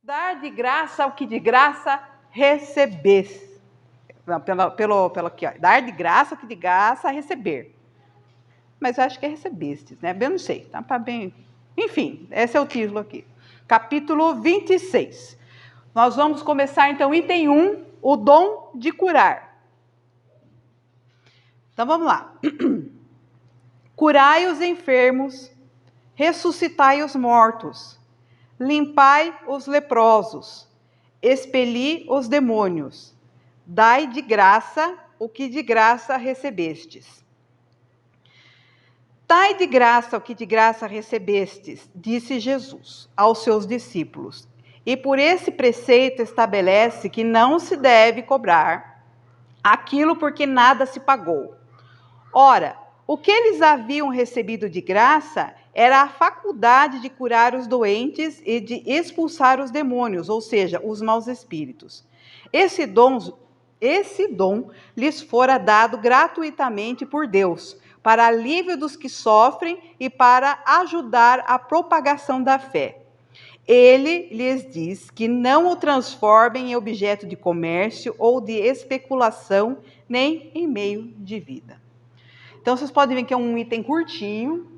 Dar de graça o que de graça recebeste. Pelo aqui, ó. Dar de graça o que de graça receber. Mas eu acho que é recebestes, né? Eu não sei, tá para bem. Enfim, esse é o título aqui. Capítulo 26. Nós vamos começar então, item 1, o dom de curar. Então vamos lá. Curai os enfermos, ressuscitai os mortos, limpai os leprosos, expeli os demônios, dai de graça o que de graça recebestes. Dai de graça o que de graça recebestes, disse Jesus aos seus discípulos, e por esse preceito estabelece que não se deve cobrar aquilo porque nada se pagou. Ora, o que eles haviam recebido de graça era a faculdade de curar os doentes e de expulsar os demônios, ou seja, os maus espíritos. Esse dom lhes fora dado gratuitamente por Deus, para alívio dos que sofrem e para ajudar a propagação da fé. Ele lhes diz que não o transformem em objeto de comércio ou de especulação, nem em meio de vida. Então, vocês podem ver que é um item curtinho,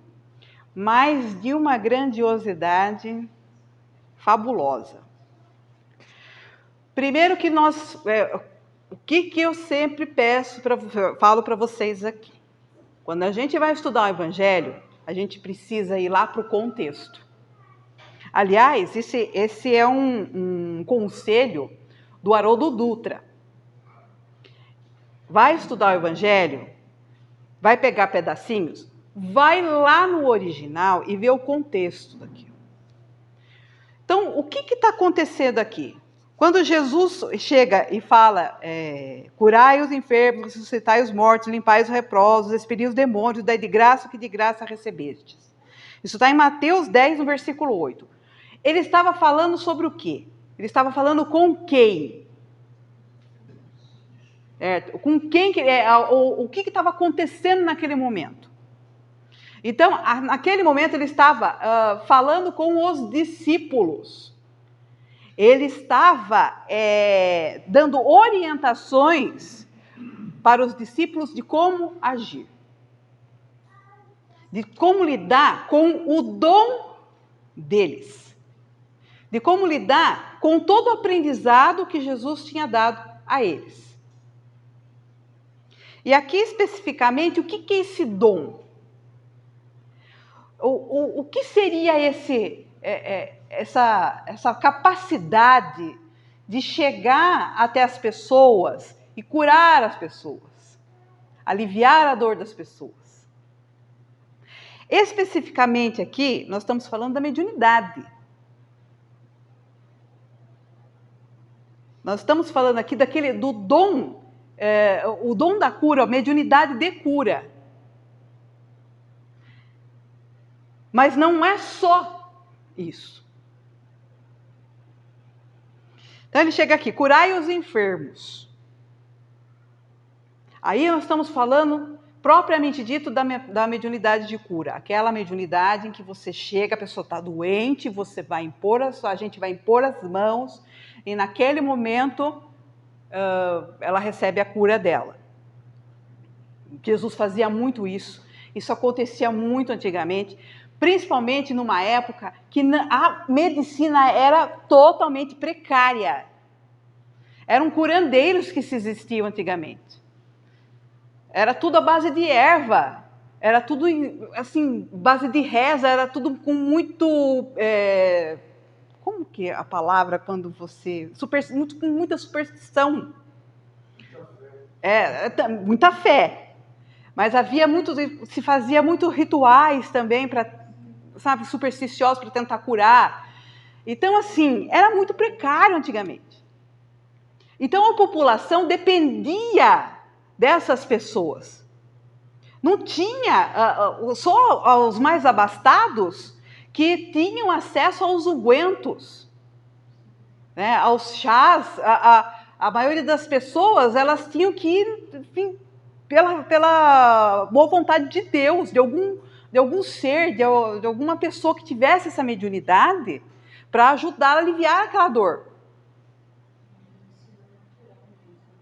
mas de uma grandiosidade fabulosa. Primeiro que o que eu sempre falo para vocês aqui. Quando a gente vai estudar o Evangelho, a gente precisa ir lá para o contexto. Aliás, esse é um conselho do Haroldo Dutra. Vai estudar o Evangelho, vai pegar pedacinhos, vai lá no original e vê o contexto daquilo. Então, o que está acontecendo aqui? Quando Jesus chega e fala, curai os enfermos, ressuscitai os mortos, limpai os leprosos, expeli os demônios, dai de graça o que de graça recebestes. Isso está em Mateus 10, no versículo 8. Ele estava falando sobre o quê? Ele estava falando com quem? Com quem? O que estava acontecendo naquele momento? Então, naquele momento ele estava falando com os discípulos. Ele estava dando orientações para os discípulos de como agir. De como lidar com o dom deles. De como lidar com todo o aprendizado que Jesus tinha dado a eles. E aqui especificamente, o que é esse dom? O que seria essa capacidade de chegar até as pessoas e curar as pessoas, aliviar a dor das pessoas? Especificamente aqui, nós estamos falando da mediunidade. Nós estamos falando aqui do dom, o dom da cura, a mediunidade de cura. Mas não é só isso. Então ele chega aqui, curai os enfermos. Aí nós estamos falando, propriamente dito, da mediunidade de cura. Aquela mediunidade em que você chega, a pessoa está doente, a gente vai impor as mãos, e naquele momento ela recebe a cura dela. Jesus fazia muito isso. Isso acontecia muito antigamente, principalmente numa época que a medicina era totalmente precária. Eram curandeiros que se existiam antigamente. Era tudo à base de erva, era tudo assim, base de reza, era tudo com muito... como que é a palavra quando você... com muita superstição. Muita fé. Mas se fazia muito rituais também, supersticiosos para tentar curar. Então, assim, era muito precário antigamente. Então, a população dependia dessas pessoas. Não tinha, só os mais abastados que tinham acesso aos ungüentos, né, aos chás. A maioria das pessoas, elas tinham que ir, enfim, pela boa vontade de Deus, de algum ser, de alguma pessoa que tivesse essa mediunidade, para ajudar a aliviar aquela dor.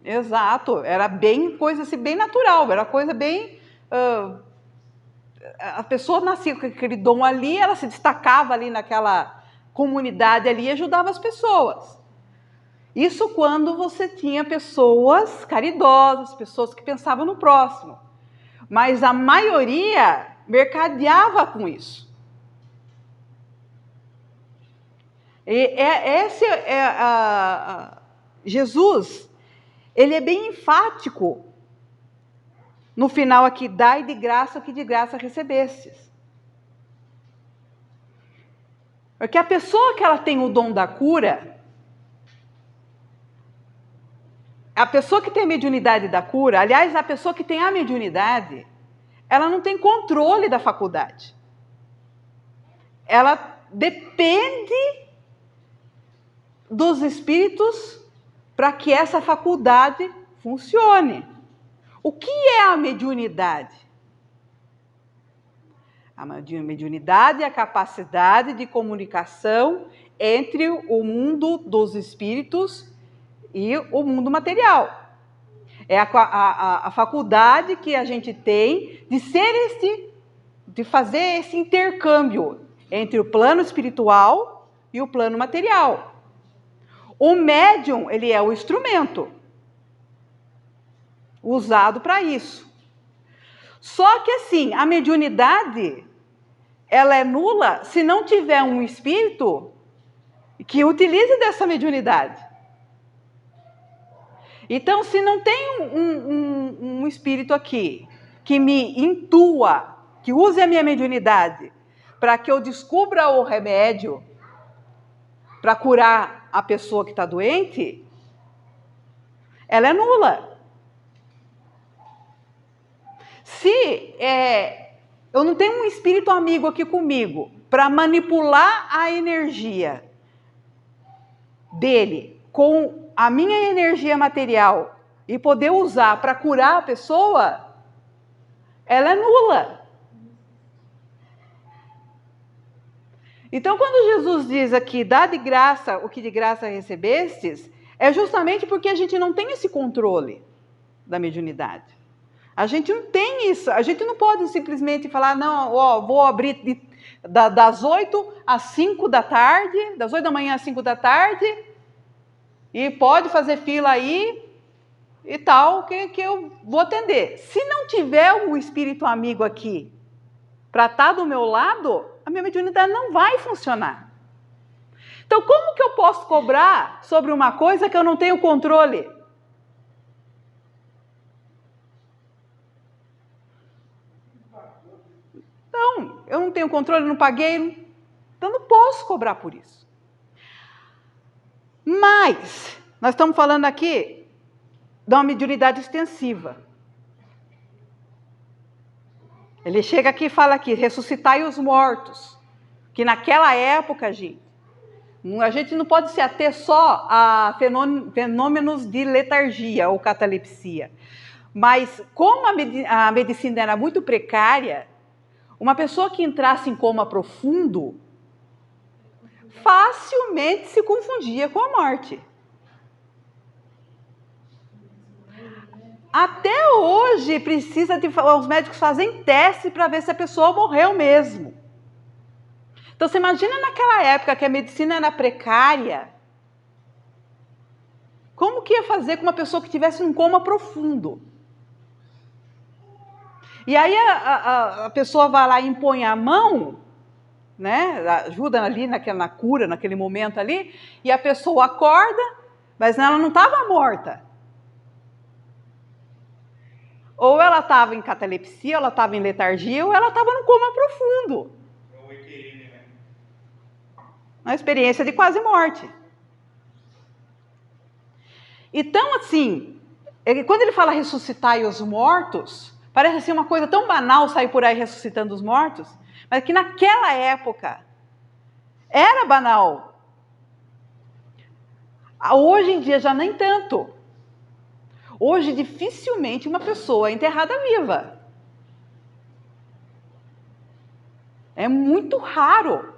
Exato, era bem coisa assim, bem natural, era coisa bem... a pessoa nascia com aquele dom ali, ela se destacava ali naquela comunidade ali e ajudava as pessoas. Isso quando você tinha pessoas caridosas, pessoas que pensavam no próximo. Mas a maioria mercadeava com isso. Jesus, ele é bem enfático no final aqui, dai de graça o que de graça recebestes. Porque a pessoa que ela tem o dom da cura, a pessoa que tem a mediunidade da cura, aliás, a pessoa que tem a mediunidade, ela não tem controle da faculdade. Ela depende dos espíritos para que essa faculdade funcione. O que é a mediunidade? A mediunidade é a capacidade de comunicação entre o mundo dos espíritos e o mundo material. É a faculdade que a gente tem de fazer esse intercâmbio entre o plano espiritual e o plano material. O médium, ele é o instrumento usado para isso. Só que assim, a mediunidade, ela é nula se não tiver um espírito que utilize dessa mediunidade. Então, se não tem um espírito aqui que me intua, que use a minha mediunidade para que eu descubra o remédio para curar a pessoa que está doente, ela é nula. Se eu não tenho um espírito amigo aqui comigo para manipular a energia dele com a minha energia material e poder usar para curar a pessoa, ela é nula. Então, quando Jesus diz aqui, dá de graça o que de graça recebestes, é justamente porque a gente não tem esse controle da mediunidade. A gente não tem isso, a gente não pode simplesmente falar, não, ó, vou abrir das 8 às 5 da tarde, das 8 da manhã às 5 da tarde, e pode fazer fila aí e tal, que eu vou atender. Se não tiver um espírito amigo aqui para estar do meu lado, a minha mediunidade não vai funcionar. Então, como que eu posso cobrar sobre uma coisa que eu não tenho controle? Então, eu não tenho controle, não paguei, então não posso cobrar por isso. Mas, nós estamos falando aqui de uma mediunidade extensiva. Ele chega aqui e fala aqui, ressuscitai os mortos. Que naquela época, a gente não pode se ater só a fenômenos de letargia ou catalepsia. Mas como a medicina era muito precária, uma pessoa que entrasse em coma profundo facilmente se confundia com a morte. Até hoje os médicos fazem teste para ver se a pessoa morreu mesmo. Então você imagina naquela época que a medicina era precária, como que ia fazer com uma pessoa que estivesse num coma profundo? E aí a pessoa vai lá e impõe a mão, né, ajuda ali na cura, naquele momento ali, e a pessoa acorda, mas ela não estava morta. Ou ela estava em catalepsia, ou ela estava em letargia, ou ela estava num coma profundo. Uma experiência de quase morte. Então, assim, quando ele fala ressuscitai os mortos, parece assim uma coisa tão banal sair por aí ressuscitando os mortos, mas que naquela época era banal. Hoje em dia já nem tanto. Hoje dificilmente uma pessoa é enterrada viva. É muito raro.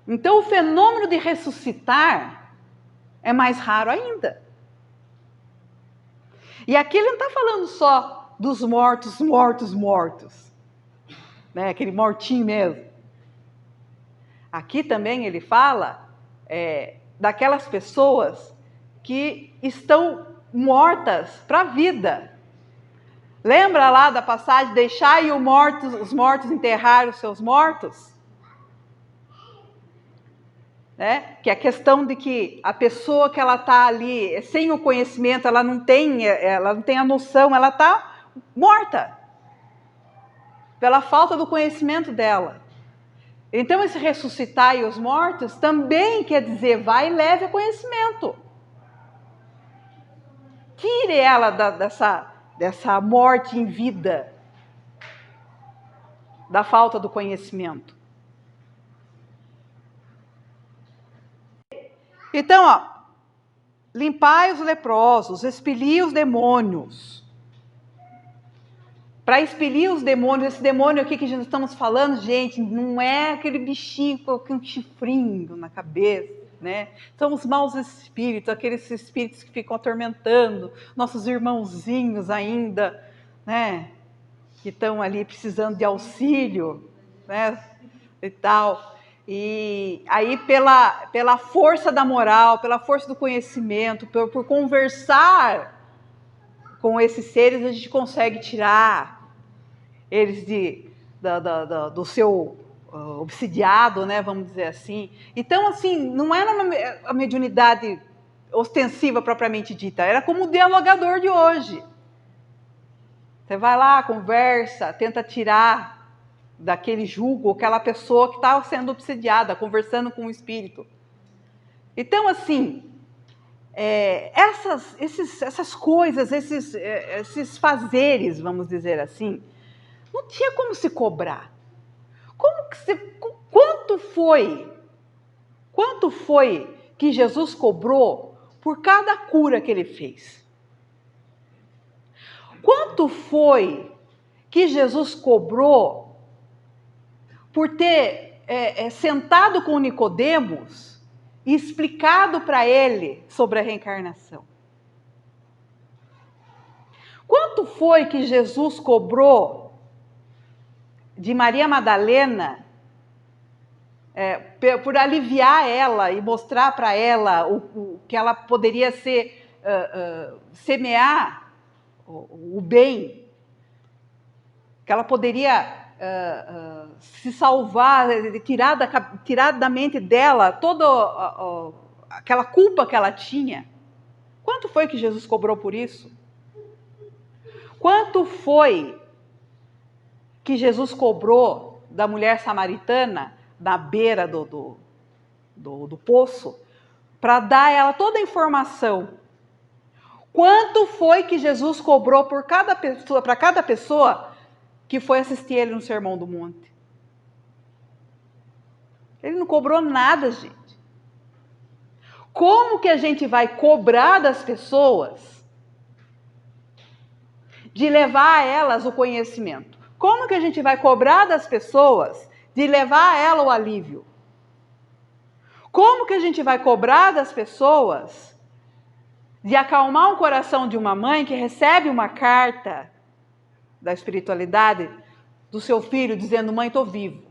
Então, o fenômeno de ressuscitar é mais raro ainda. E aqui ele não está falando só dos mortos, né? Aquele mortinho mesmo. Aqui também ele fala daquelas pessoas que estão mortas para a vida. Lembra lá da passagem, deixai os mortos enterrar os seus mortos? Né? Que é a questão de que a pessoa que ela está ali, sem o conhecimento, ela não tem a noção, ela está morta. Pela falta do conhecimento dela. Então, esse ressuscitar os mortos também quer dizer, vai e leve a conhecimento. Tire ela dessa morte em vida, da falta do conhecimento. Então, limpai os leprosos, expeli os demônios. Para expelir os demônios, esse demônio aqui que nós estamos falando, gente, não é aquele bichinho com um chifrinho na cabeça, né? São os maus espíritos, aqueles espíritos que ficam atormentando nossos irmãozinhos ainda, né? Que estão ali precisando de auxílio, né? E tal. E aí, pela força da moral, pela força do conhecimento, por conversar com esses seres, a gente consegue tirar eles do seu obsidiado, né, vamos dizer assim. Então, assim, não era a mediunidade ostensiva propriamente dita, era como o dialogador de hoje. Você vai lá, conversa, tenta tirar daquele jugo aquela pessoa que está sendo obsidiada, conversando com o espírito. Então, assim, essas coisas, esses fazeres, vamos dizer assim, não tinha como se cobrar. Quanto foi que Jesus cobrou por cada cura que ele fez? Quanto foi que Jesus cobrou por ter sentado com Nicodemos e explicado para ele sobre a reencarnação? Quanto foi que Jesus cobrou de Maria Madalena por aliviar ela e mostrar para ela o que ela poderia semear o bem, que ela poderia se salvar, tirar da mente dela toda aquela culpa que ela tinha? Quanto foi que Jesus cobrou por isso? Quanto foi que Jesus cobrou da mulher samaritana na beira do poço, para dar a ela toda a informação? Quanto foi que Jesus cobrou para cada pessoa que foi assistir ele no Sermão do Monte? Ele não cobrou nada, gente. Como que a gente vai cobrar das pessoas de levar a elas o conhecimento? Como que a gente vai cobrar das pessoas de levar a ela o alívio? Como que a gente vai cobrar das pessoas de acalmar o coração de uma mãe que recebe uma carta da espiritualidade do seu filho dizendo: mãe, estou vivo?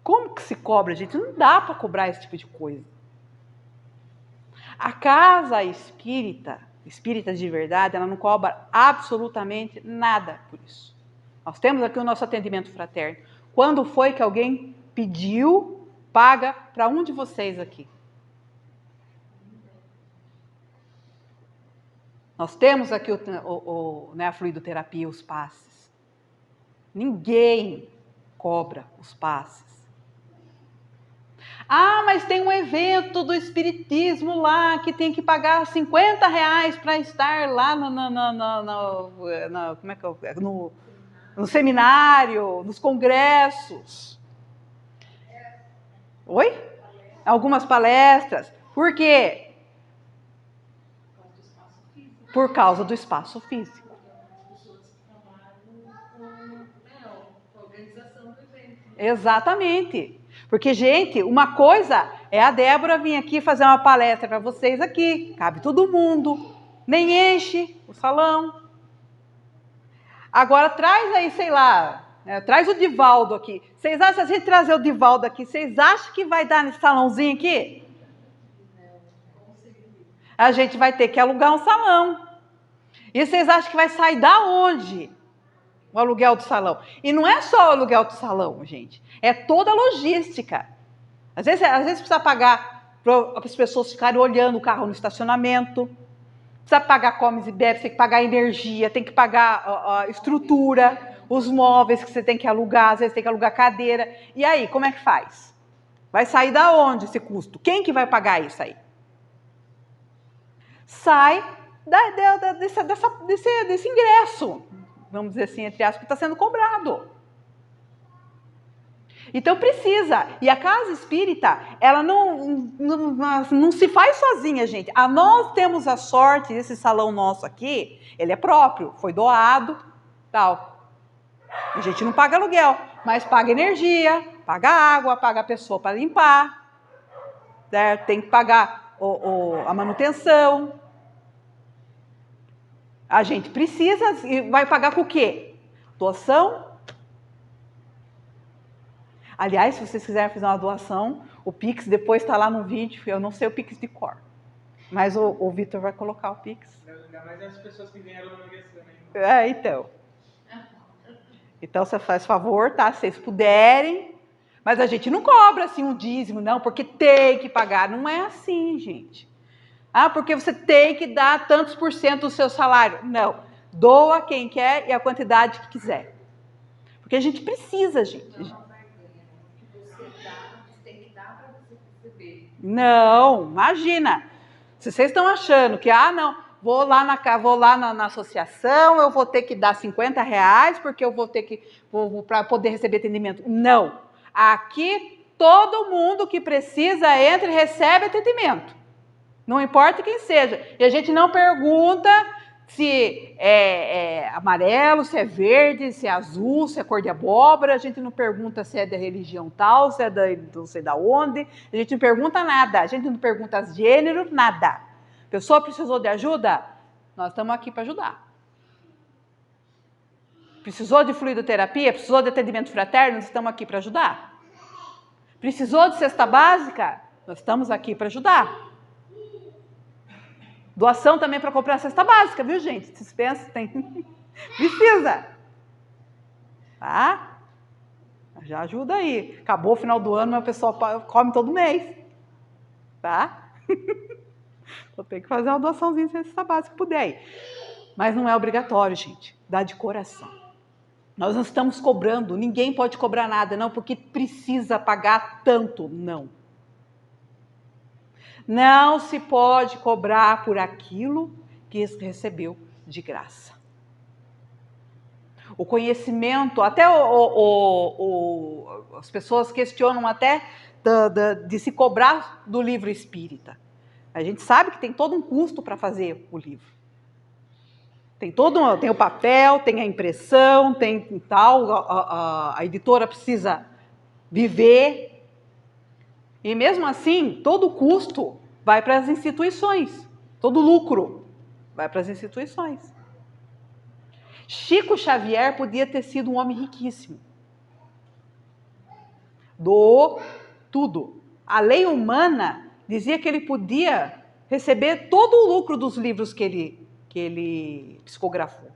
Como que se cobra, gente? Não dá para cobrar esse tipo de coisa. A casa espírita de verdade, ela não cobra absolutamente nada por isso. Nós temos aqui o nosso atendimento fraterno. Quando foi que alguém pediu, paga para um de vocês aqui? Nós temos aqui a fluidoterapia, os passes. Ninguém cobra os passes. Ah, mas tem um evento do espiritismo lá que tem que pagar R$50 para estar lá no seminário, nos congressos. Oi? Algumas palestras. Por quê? Por causa do espaço físico. Exatamente. Porque, gente, uma coisa é a Débora vir aqui fazer uma palestra para vocês aqui. Cabe todo mundo. Nem enche o salão. Agora, traz aí, sei lá, traz o Divaldo aqui. Vocês acham, se a gente trazer o Divaldo aqui, vocês acham que vai dar nesse salãozinho aqui? A gente vai ter que alugar um salão. E vocês acham que vai sair da onde o aluguel do salão? E não é só o aluguel do salão, gente. É toda a logística. Às vezes precisa pagar para as pessoas ficarem olhando o carro no estacionamento. Precisa pagar comes e bebes, tem que pagar energia, tem que pagar a estrutura, os móveis que você tem que alugar, às vezes tem que alugar cadeira. E aí, como é que faz? Vai sair da onde esse custo? Quem que vai pagar isso aí? Sai desse ingresso, vamos dizer assim, entre aspas, que está sendo cobrado. Então precisa. E a casa espírita, ela não se faz sozinha, gente. Nós temos a sorte, esse salão nosso aqui, ele é próprio, foi doado, tal. A gente não paga aluguel, mas paga energia, paga água, paga a pessoa para limpar, certo? Tem que pagar a manutenção. A gente precisa, e vai pagar com o quê? Doação. Aliás, se vocês quiserem fazer uma doação, o Pix depois está lá no vídeo. Eu não sei o Pix de cor, mas o Vitor vai colocar o Pix. Ainda mais as pessoas que vieram na ligação. Então. Então, você faz favor, tá? Se vocês puderem. Mas a gente não cobra assim um dízimo, não, porque tem que pagar. Não é assim, gente. Porque você tem que dar tantos por cento do seu salário. Não. Doa quem quer e a quantidade que quiser. Porque a gente precisa, gente. Não, imagina. Se vocês estão achando que, não, vou lá na associação, eu vou ter que dar R$50 porque eu vou ter que, para poder receber atendimento. Não. Aqui, todo mundo que precisa entra e recebe atendimento. Não importa quem seja. E a gente não pergunta se é amarelo, se é verde, se é azul, se é cor de abóbora. A gente não pergunta se é da religião tal, se é não sei da onde. A gente não pergunta nada. A gente não pergunta gênero, nada. A pessoa precisou de ajuda? Nós estamos aqui para ajudar. Precisou de fluidoterapia? Precisou de atendimento fraterno? Nós estamos aqui para ajudar. Precisou de cesta básica? Nós estamos aqui para ajudar. Doação também para comprar a cesta básica, viu, gente? Vocês pensam, tem... Precisa. Tá? Já ajuda aí. Acabou o final do ano, mas o pessoal come todo mês. Tá? Então tem que fazer uma doaçãozinha de cesta básica, puder aí. Mas não é obrigatório, gente. Dá de coração. Nós não estamos cobrando, ninguém pode cobrar nada, não, porque precisa pagar tanto, não. Não se pode cobrar por aquilo que recebeu de graça. O conhecimento, até as pessoas questionam até de se cobrar do livro espírita. A gente sabe que tem todo um custo para fazer o livro. Tem o papel, tem a impressão, tem tal, a editora precisa viver. E mesmo assim, todo o custo vai para as instituições. Todo o lucro vai para as instituições. Chico Xavier podia ter sido um homem riquíssimo. Doou tudo. A lei humana dizia que ele podia receber todo o lucro dos livros que ele psicografou.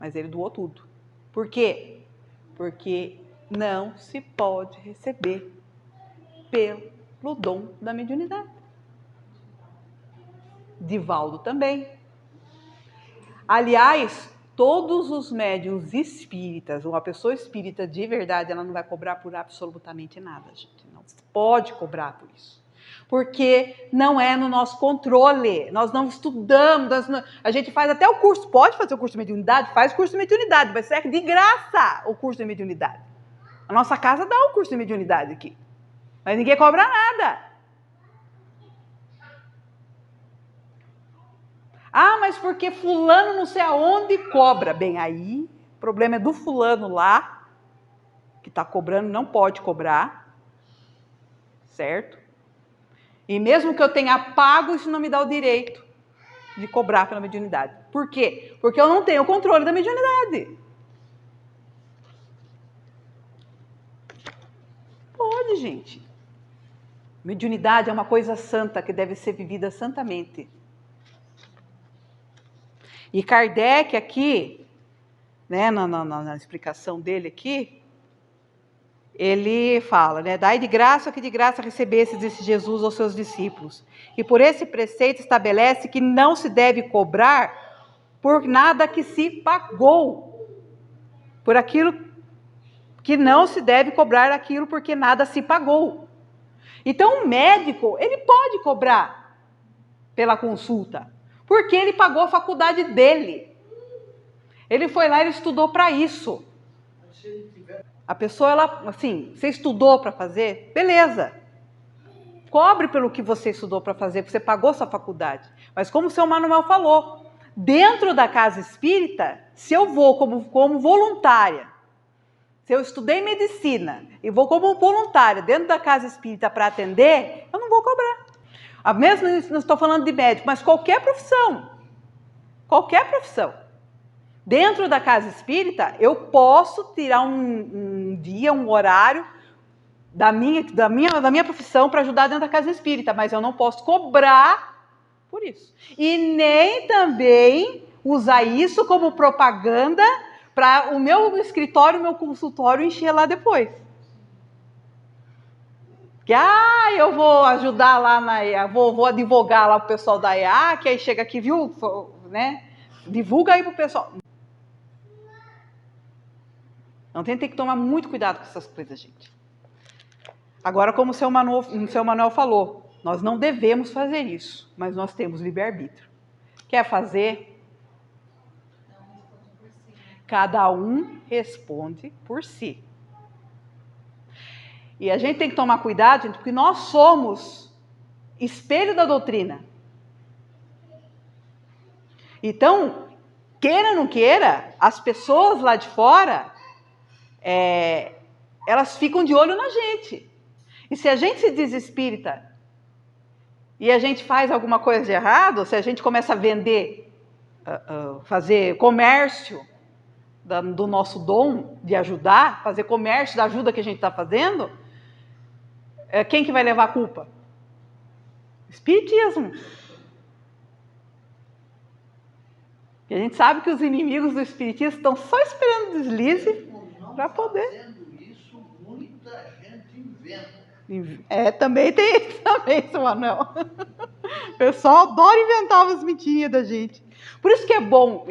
Mas ele doou tudo. Por quê? Porque não se pode receber pelo dom da mediunidade. Divaldo também. Aliás, todos os médiuns espíritas, uma pessoa espírita de verdade, ela não vai cobrar por absolutamente nada, gente. Não pode cobrar por isso. Porque não é no nosso controle. Nós não estudamos. A gente faz até o curso. Pode fazer o curso de mediunidade? Faz o curso de mediunidade. Mas é de graça o curso de mediunidade. A nossa casa dá o curso de mediunidade aqui. Mas ninguém cobra nada. Mas porque fulano não sei aonde cobra. Bem, aí o problema é do fulano lá, que está cobrando, não pode cobrar. certo? E mesmo que eu tenha pago, isso não me dá o direito de cobrar pela mediunidade. Por quê? Porque eu não tenho o controle da mediunidade. Pode, gente. Mediunidade é uma coisa santa que deve ser vivida santamente. E Kardec aqui, né, na explicação dele aqui, ele fala, né, dai de graça o que de graça recebestes, disse Jesus aos seus discípulos. E por esse preceito estabelece que não se deve cobrar por nada que se pagou. Por aquilo que não se deve cobrar aquilo porque nada se pagou. Então o médico, ele pode cobrar pela consulta, porque ele pagou a faculdade dele. Ele foi lá e ele estudou para isso. A pessoa, ela, assim, você estudou para fazer? Beleza. Cobre pelo que você estudou para fazer, porque você pagou sua faculdade. Mas como o seu Manuel falou, dentro da casa espírita, se eu vou como voluntária, se eu estudei medicina e vou como voluntária dentro da casa espírita para atender, eu não vou cobrar. Mesmo não estou falando de médico, mas qualquer profissão. Qualquer profissão. Dentro da casa espírita, eu posso tirar um dia, um horário da minha profissão para ajudar dentro da casa espírita, mas eu não posso cobrar por isso. E nem também usar isso como propaganda para o meu escritório, o meu consultório encher lá depois. Que, eu vou ajudar lá vou advogar lá pro pessoal da EA, que aí chega aqui, viu, né? Divulga aí pro pessoal. Então tem que tomar muito cuidado com essas coisas, gente. Agora, como o seu Manuel falou, nós não devemos fazer isso, mas nós temos livre-arbítrio. Quer fazer? Cada um responde por si. E a gente tem que tomar cuidado, gente, porque nós somos espelho da doutrina. Então, queira ou não queira, as pessoas lá de fora, elas ficam de olho na gente. E se a gente se diz espírita e a gente faz alguma coisa de errado, se a gente começa a vender, fazer comércio do nosso dom de ajudar, fazer comércio da ajuda que a gente está fazendo, quem que vai levar a culpa? Espiritismo. E a gente sabe que os inimigos do espiritismo estão só esperando o deslize para poder. Fazendo isso, muita gente inventa. Também tem isso também, seu Manuel. O pessoal adora inventar umas mentirinhas da gente. Por isso que é bom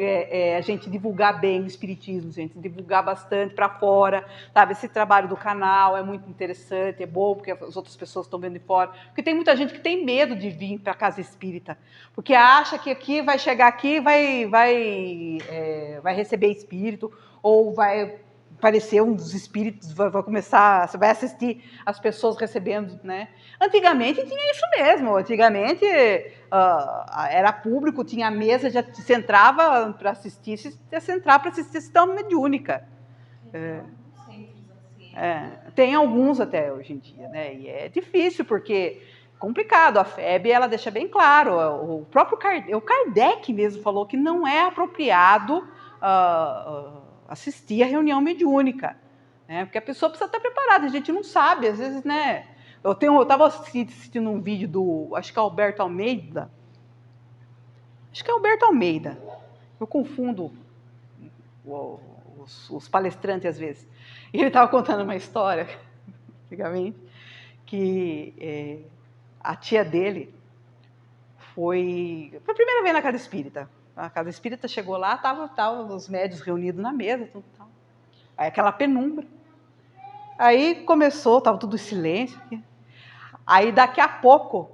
a gente divulgar bem o espiritismo, gente, divulgar bastante para fora, sabe? Esse trabalho do canal é muito interessante, é bom porque as outras pessoas estão vendo de fora. Porque tem muita gente que tem medo de vir para a casa espírita, porque acha que aqui vai chegar aqui, vai receber espírito, ou vai aparecer um dos espíritos, vai começar, você vai assistir as pessoas recebendo, né? Antigamente tinha isso mesmo, antigamente era público, tinha mesa, já se entrava para assistir, se entrar para assistir sessão mediúnica. Tem alguns até hoje em dia, né? E é difícil, porque é complicado, a FEB ela deixa bem claro, o próprio Kardec mesmo falou que não é apropriado assistir a reunião mediúnica, né? Porque a pessoa precisa estar preparada, a gente não sabe, às vezes, né? Eu estava assistindo um vídeo acho que é Alberto Almeida, eu confundo os palestrantes às vezes, e ele estava contando uma história, antigamente, que a tia dele foi a primeira vez na casa espírita. A casa espírita chegou lá, estavam os médios reunidos na mesa, tudo tal. Aí aquela penumbra. Aí começou, estava tudo em silêncio. Aí daqui a pouco,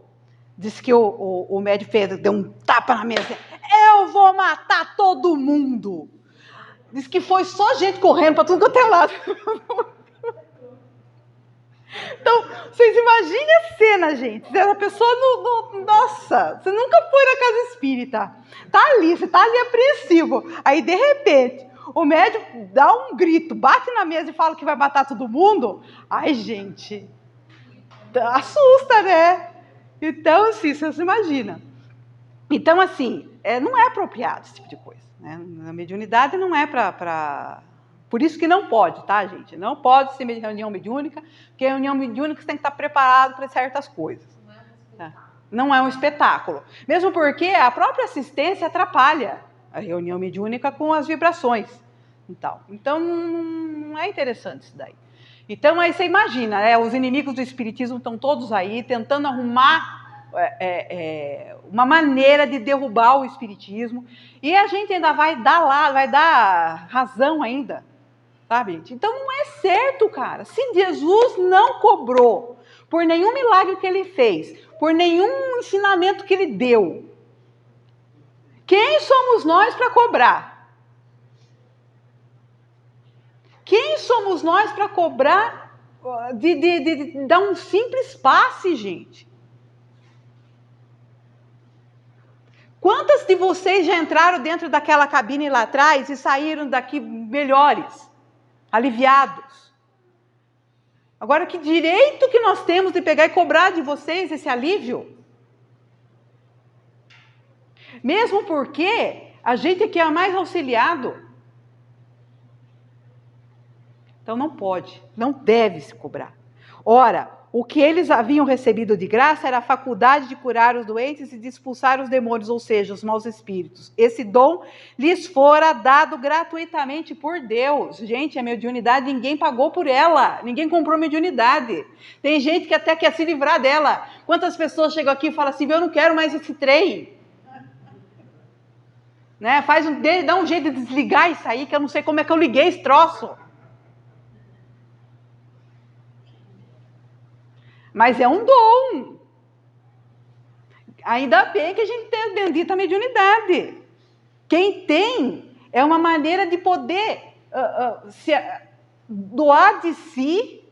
disse que o médium deu um tapa na mesa. Eu vou matar todo mundo. Diz que foi só gente correndo para tudo quanto é lado. Então, vocês imaginem a cena, gente. A pessoa, nossa, você nunca foi na casa espírita. Você tá ali apreensivo. Aí, de repente, o médium dá um grito, bate na mesa e fala que vai matar todo mundo. Ai, gente. Então, assusta, né? Então, assim, você imagina. Então, assim, não é apropriado esse tipo de coisa. Né? A mediunidade não é para... Por isso que não pode, tá, gente? Não pode ser reunião mediúnica, porque reunião mediúnica você tem que estar preparado para certas coisas. Não é um espetáculo. Mesmo porque a própria assistência atrapalha a reunião mediúnica com as vibrações. Então não é interessante isso daí. Então, aí você imagina, os inimigos do espiritismo estão todos aí tentando arrumar uma maneira de derrubar o espiritismo, e a gente ainda vai dar razão ainda, sabe? Então não é certo, cara. Se Jesus não cobrou por nenhum milagre que ele fez, por nenhum ensinamento que ele deu, quem somos nós para cobrar? Quem somos nós para cobrar de dar um simples passe, gente? Quantas de vocês já entraram dentro daquela cabine lá atrás e saíram daqui melhores, aliviados? Agora, que direito que nós temos de pegar e cobrar de vocês esse alívio? Mesmo porque a gente aqui é mais auxiliado. Então não pode, não deve se cobrar. Ora, o que eles haviam recebido de graça era a faculdade de curar os doentes e de expulsar os demônios, ou seja, os maus espíritos. Esse dom lhes fora dado gratuitamente por Deus. Gente, a mediunidade, ninguém pagou por ela, ninguém comprou mediunidade. Tem gente que até quer se livrar dela. Quantas pessoas chegam aqui e falam assim, eu não quero mais esse trem. Né? Dá um jeito de desligar isso aí, que eu não sei como é que eu liguei esse troço. Mas é um dom. Ainda bem que a gente tem a bendita mediunidade. Quem tem é uma maneira de poder doar de si,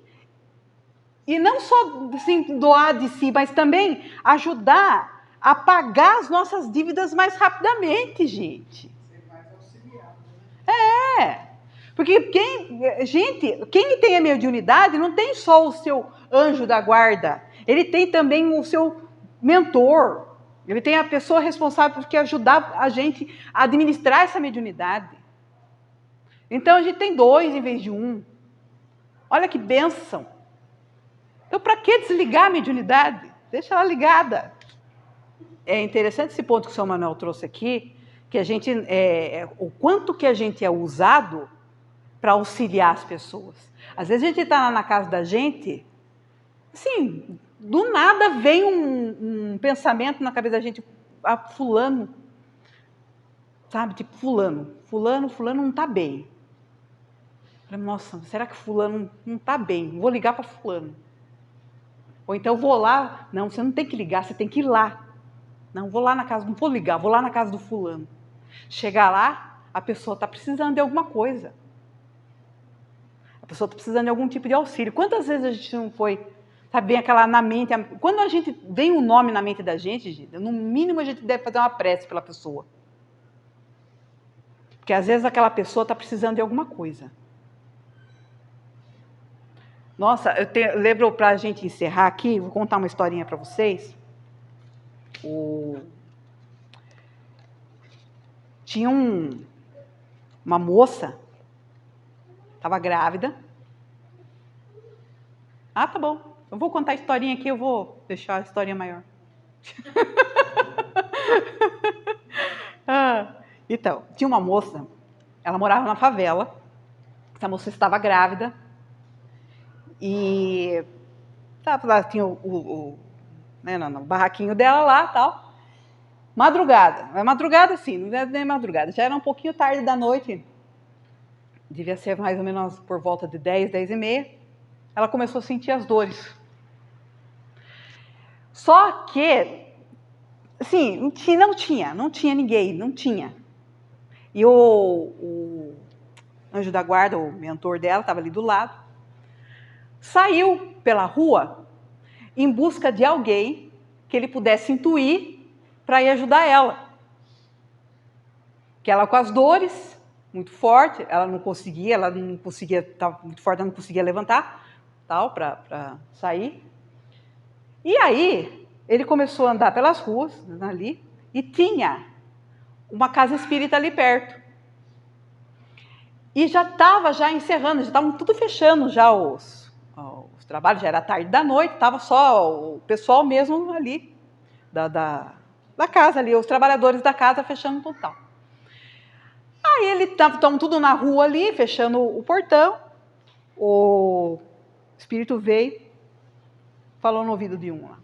e não só assim, doar de si, mas também ajudar a pagar as nossas dívidas mais rapidamente, gente. Ser mais auxiliado, né? Porque quem tem a mediunidade não tem só o seu anjo da guarda, ele tem também o seu mentor, ele tem a pessoa responsável por ajudar a gente a administrar essa mediunidade. Então a gente tem 2 em vez de 1. Olha que bênção. Então para que desligar a mediunidade? Deixa ela ligada. É interessante esse ponto que o São Manuel trouxe aqui, que a gente, o quanto que a gente é usado para auxiliar as pessoas. Às vezes a gente está lá na casa da gente, assim, do nada vem um pensamento na cabeça da gente, fulano, sabe, tipo fulano não está bem. Nossa, será que fulano não está bem? Vou ligar para fulano. Ou então vou lá, não, você não tem que ligar, você tem que ir lá. Não, vou lá na casa, não vou ligar, vou lá na casa do fulano. Chegar lá, a pessoa está precisando de alguma coisa. A pessoa está precisando de algum tipo de auxílio. Quantas vezes a gente não foi, sabe, vem aquela na mente... Quando a gente vem um nome na mente da gente, no mínimo a gente deve fazer uma prece pela pessoa. Porque às vezes aquela pessoa está precisando de alguma coisa. Nossa, eu lembro, para a gente encerrar aqui, vou contar uma historinha para vocês. Tinha uma moça, estava grávida. Tá bom. Eu vou contar a historinha aqui, eu vou deixar a historinha maior. Então, tinha uma moça, ela morava na favela, essa moça estava grávida, e ela tinha né, no barraquinho dela lá, tal. Madrugada sim, não é nem madrugada, já era um pouquinho tarde da noite, devia ser mais ou menos por volta de 10h30, ela começou a sentir as dores. Só que, assim, não tinha ninguém, não tinha. E o anjo da guarda, o mentor dela, estava ali do lado, saiu pela rua em busca de alguém que ele pudesse intuir para ir ajudar ela. Que ela com as dores, muito forte, ela não conseguia, estava muito forte, ela não conseguia levantar, tal, para sair. E aí, ele começou a andar pelas ruas, ali, e tinha uma casa espírita ali perto. E já estava encerrando, já estavam tudo fechando já os trabalhos, já era tarde da noite, estava só o pessoal mesmo ali, da casa ali, os trabalhadores da casa fechando total. Aí eles estavam tudo na rua ali, fechando o portão, o espírito veio, falou no ouvido de um lá.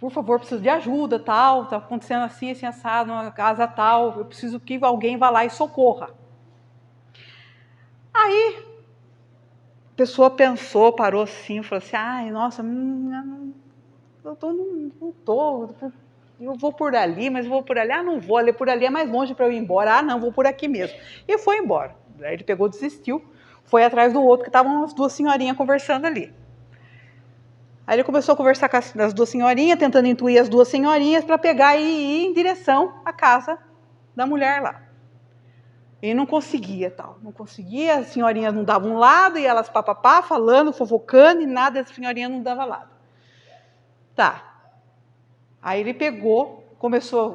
Por favor, preciso de ajuda, tal, está acontecendo assim, assim, assado, numa casa tal, eu preciso que alguém vá lá e socorra. Aí, a pessoa pensou, parou assim, falou assim, ai, nossa, não tô, eu vou por ali, mas vou por ali, não vou, ali por ali é mais longe para eu ir embora, não, vou por aqui mesmo. E foi embora. Aí ele pegou, desistiu, foi atrás do outro, que estavam as duas senhorinhas conversando ali. Aí ele começou a conversar com as duas senhorinhas, tentando intuir as duas senhorinhas para pegar e ir em direção à casa da mulher lá. E não conseguia, não conseguia, as senhorinhas não davam um lado, e elas papapá, falando, fofocando, e nada, as senhorinhas não davam lado. Tá. Aí ele pegou,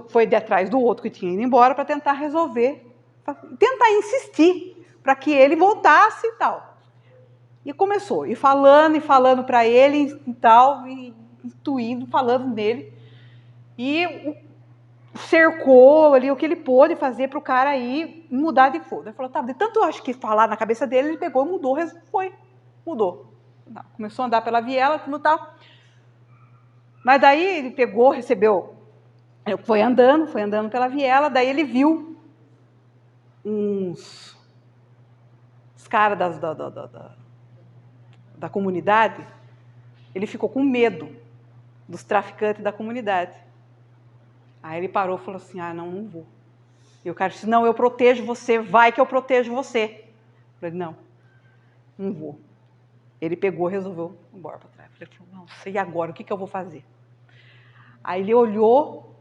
foi de atrás do outro que tinha ido embora para tentar resolver, tentar insistir para que ele voltasse e tal. E começou, e falando para ele e tal, e intuindo, falando nele. E cercou ali o que ele pôde fazer para o cara aí mudar de fogo. Ele falou, tá, de tanto eu acho que falar na cabeça dele, ele pegou, mudou. Começou a andar pela viela, tudo tal. Mas daí ele pegou, recebeu, foi andando pela viela, daí ele viu os caras da comunidade, ele ficou com medo dos traficantes da comunidade. Aí ele parou e falou assim, não vou. E o cara disse, não, eu protejo você, vai que eu protejo você. Eu falei, não vou. Ele pegou, resolveu ir embora para trás. Eu falei, não sei agora, o que eu vou fazer? Aí ele olhou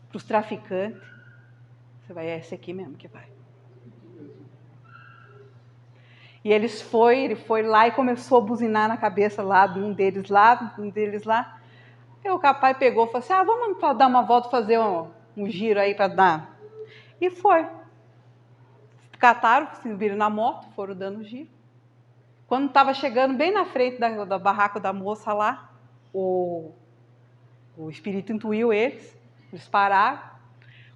para os traficantes, é esse aqui mesmo que vai. E ele foi lá e começou a buzinar na cabeça lá de um deles lá. E o capaz pegou e falou assim, vamos dar uma volta, fazer um giro aí para dar. E foi. Cataram, se viram na moto, foram dando giro. Quando estava chegando bem na frente da barraca da moça lá, o espírito intuiu eles pararam,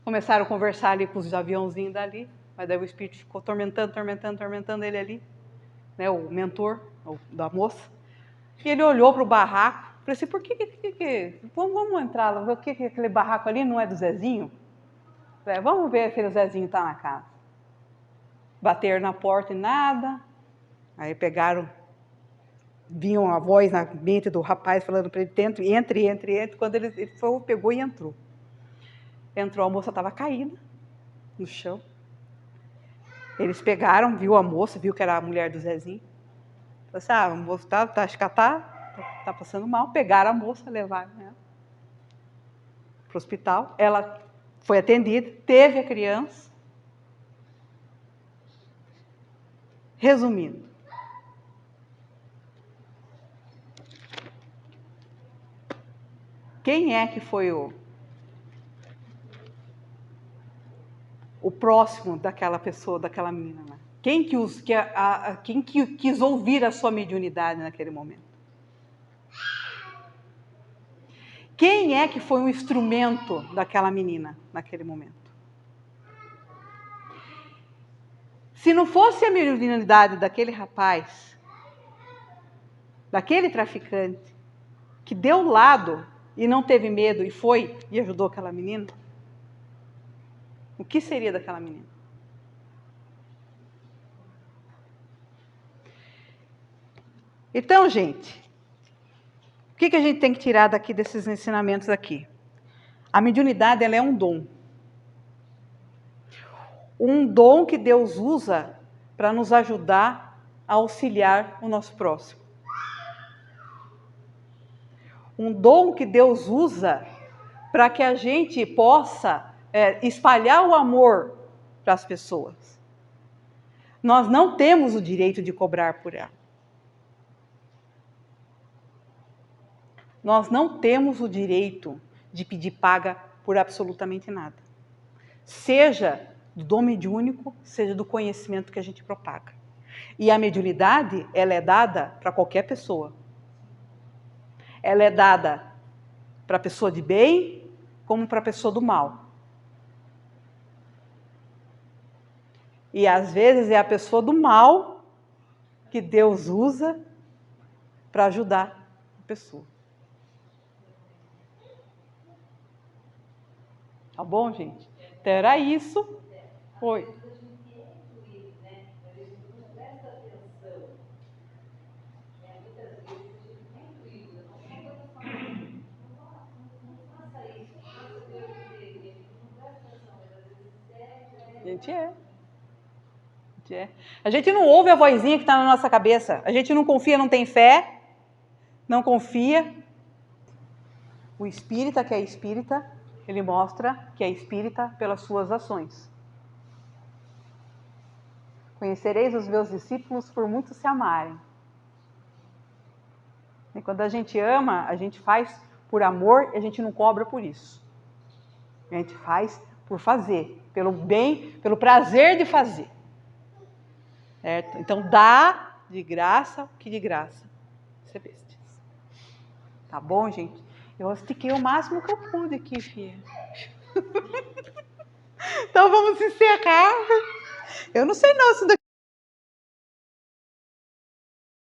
começaram a conversar ali com os aviãozinhos dali, mas daí o espírito ficou tormentando ele ali, né, o mentor da moça. E ele olhou para o barraco, falou assim, por que vamos entrar lá, ver o que aquele barraco ali não é do Zezinho? Falei, vamos ver se o Zezinho está na casa. Bateram na porta e nada. Aí pegaram, vinham a voz na mente do rapaz falando para ele, entre. Quando ele pegou e entrou. Entrou, a moça estava caída no chão. Eles pegaram, viu a moça, viu que era a mulher do Zezinho. Falou assim, a moça acho que tá passando mal. Pegaram a moça, levaram ela para o hospital. Ela foi atendida, teve a criança. Resumindo, quem é que foi o próximo daquela pessoa, daquela menina lá? Quem que quis ouvir a sua mediunidade naquele momento? Quem é que foi o instrumento daquela menina naquele momento? Se não fosse a mediunidade daquele rapaz, daquele traficante, que deu lado e não teve medo e foi e ajudou aquela menina, o que seria daquela menina? Então, gente, o que a gente tem que tirar daqui desses ensinamentos aqui? A mediunidade, ela é um dom. Um dom que Deus usa para nos ajudar a auxiliar o nosso próximo. Um dom que Deus usa para que a gente possa espalhar o amor para as pessoas. Nós não temos o direito de cobrar por ela. Nós não temos o direito de pedir paga por absolutamente nada. Seja do dom mediúnico, seja do conhecimento que a gente propaga. E a mediunidade, ela é dada para qualquer pessoa. Ela é dada para a pessoa de bem, como para a pessoa do mal. E às vezes é a pessoa do mal que Deus usa para ajudar a pessoa. Tá bom, gente? Então era isso. Oi. A gente é. A gente não ouve a vozinha que está na nossa cabeça. A gente não confia, não tem fé. Não confia. O espírita que é espírita, ele mostra que é espírita pelas suas ações. Conhecereis os meus discípulos por muito se amarem. E quando a gente ama, a gente faz por amor e a gente não cobra por isso. A gente faz por fazer, pelo bem, pelo prazer de fazer. Certo? Então, dá de graça o que de graça recebestes. Tá bom, gente? Eu estiquei o máximo que eu pude aqui, filha. Então, vamos encerrar. Eu não sei não se